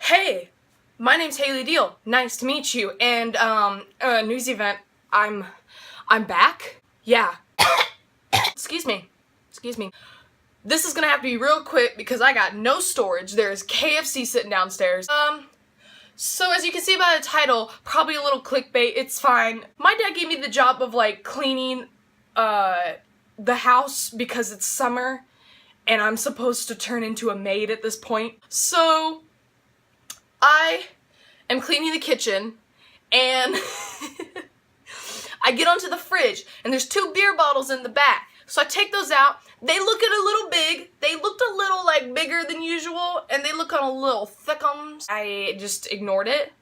Hey, my name's Haleydeal. Nice to meet you. And news event. I'm back. Yeah. Excuse me. This is gonna have to be real quick because I got no storage. There's KFC sitting downstairs. So as you can see by the title, probably a little clickbait. It's fine. My dad gave me the job of like cleaning the house because it's summer and I'm supposed to turn into a maid at this point. So I am cleaning the kitchen and I get onto the fridge and there's 2 beer bottles in the back. So I take those out. They look a little big. They looked a little like bigger than usual and they look a little thickums. I just ignored it.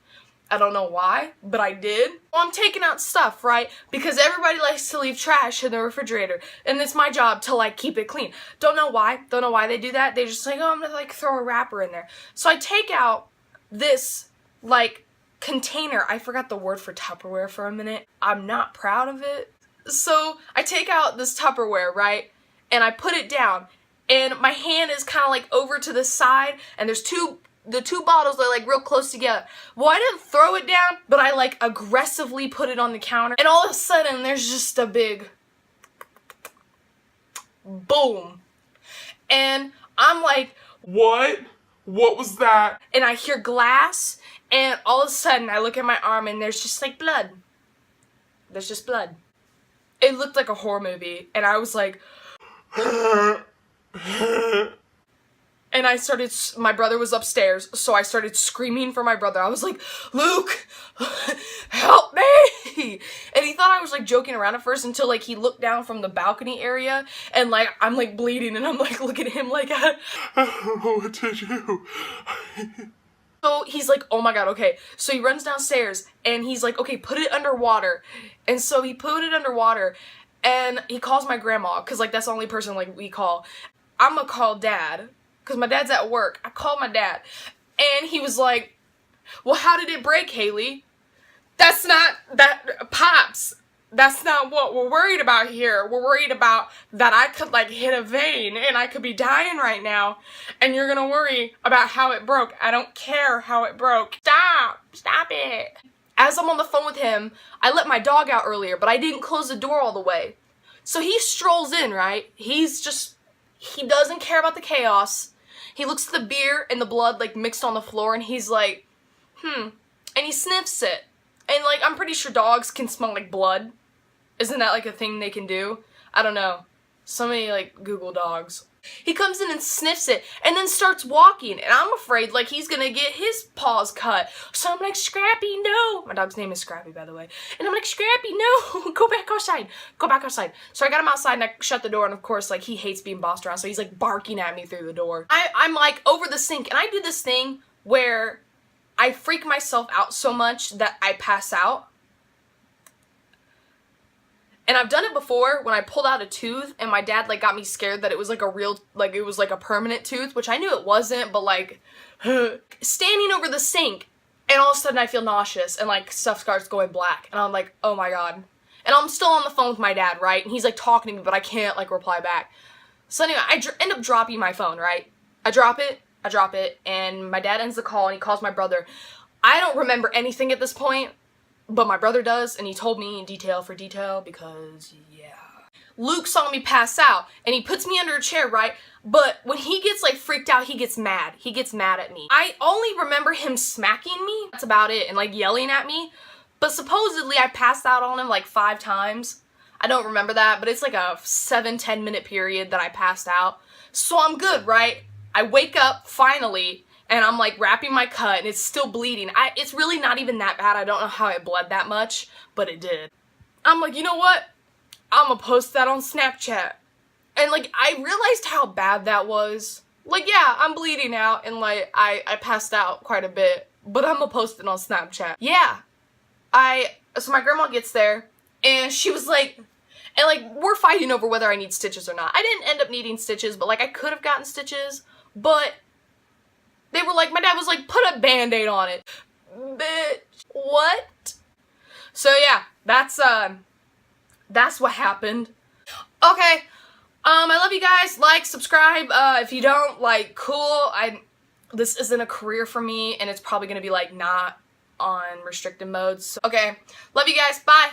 I don't know why, but I did. Well, I'm taking out stuff, right? Because everybody likes to leave trash in the refrigerator and it's my job to like keep it clean. Don't know why they do that. They just like, oh, I'm gonna like throw a wrapper in there. So I take out this like container. I forgot the word for Tupperware for a minute. I'm not proud of it. So I take out this Tupperware, right? And I put it down and my hand is kind of like over to the side and there's the two bottles are like real close together. Well, I didn't throw it down, but I like aggressively put it on the counter and all of a sudden there's just a big boom. And I'm like, what? What was that? And I hear glass and all of a sudden I look at my arm and there's just like blood. There's just blood. It looked like a horror movie and I was like, and I started, my brother was upstairs, so I started screaming for my brother. I was like, Luke, help me! And he thought I was like joking around at first until like he looked down from the balcony area and like I'm like bleeding and I'm like looking at him like, what did you? So he's like, oh my god, okay. So he runs downstairs and he's like, okay, put it underwater. And so he put it underwater and he calls my grandma because like that's the only person like we call. I'm gonna call dad because my dad's at work. I called my dad and he was like, well, how did it break, Haley? That's not, Pops, that's not what we're worried about here. We're worried about that I could like hit a vein and I could be dying right now and you're gonna worry about how it broke. I don't care how it broke. Stop it. As I'm on the phone with him, I let my dog out earlier, but I didn't close the door all the way. So he strolls in, right? He doesn't care about the chaos. He looks at the beer and the blood like mixed on the floor and he's like, and he sniffs it. And like, I'm pretty sure dogs can smell like blood. Isn't that like a thing they can do? I don't know. Somebody like Google dogs. He comes in and sniffs it and then starts walking and I'm afraid like he's gonna get his paws cut. So I'm like, Scrappy, no. My dog's name is Scrappy, by the way. And I'm like, Scrappy, no, go back outside. Go back outside. So I got him outside and I shut the door and of course like he hates being bossed around so he's like barking at me through the door. I'm like over the sink and I do this thing where I freak myself out so much that I pass out. And I've done it before when I pulled out a tooth and my dad like got me scared that it was like a real, like it was like a permanent tooth, which I knew it wasn't, but like standing over the sink and all of a sudden I feel nauseous and like stuff starts going black and I'm like, oh my god. And I'm still on the phone with my dad, right? And he's like talking to me, but I can't like reply back. So anyway, I end up dropping my phone, right? I drop it, and my dad ends the call and he calls my brother. I don't remember anything at this point. But my brother does, and he told me in detail for detail because, yeah. Luke saw me pass out, and he puts me under a chair, right? But when he gets, like, freaked out, he gets mad. He gets mad at me. I only remember him smacking me. That's about it, and, like, yelling at me. But supposedly, I passed out on him, like, 5 times. I don't remember that, but it's, like, a 7-10 minute period that I passed out. So I'm good, right? I wake up, finally, and I'm like wrapping my cut and it's still bleeding. It's really not even that bad. I don't know how it bled that much, but it did. I'm like, you know what? I'm gonna post that on Snapchat. And like, I realized how bad that was. Like, yeah, I'm bleeding out and like, I passed out quite a bit, but I'm gonna post it on Snapchat. Yeah. So my grandma gets there and she was like, and like, we're fighting over whether I need stitches or not. I didn't end up needing stitches, but like I could have gotten stitches, but they were like, my dad was like, put a Band-Aid on it. Bitch, what? So yeah, that's what happened. Okay, I love you guys. Like, subscribe. If you don't, like, cool. this isn't a career for me, and it's probably gonna be like not on restricted modes. So, okay, love you guys, bye.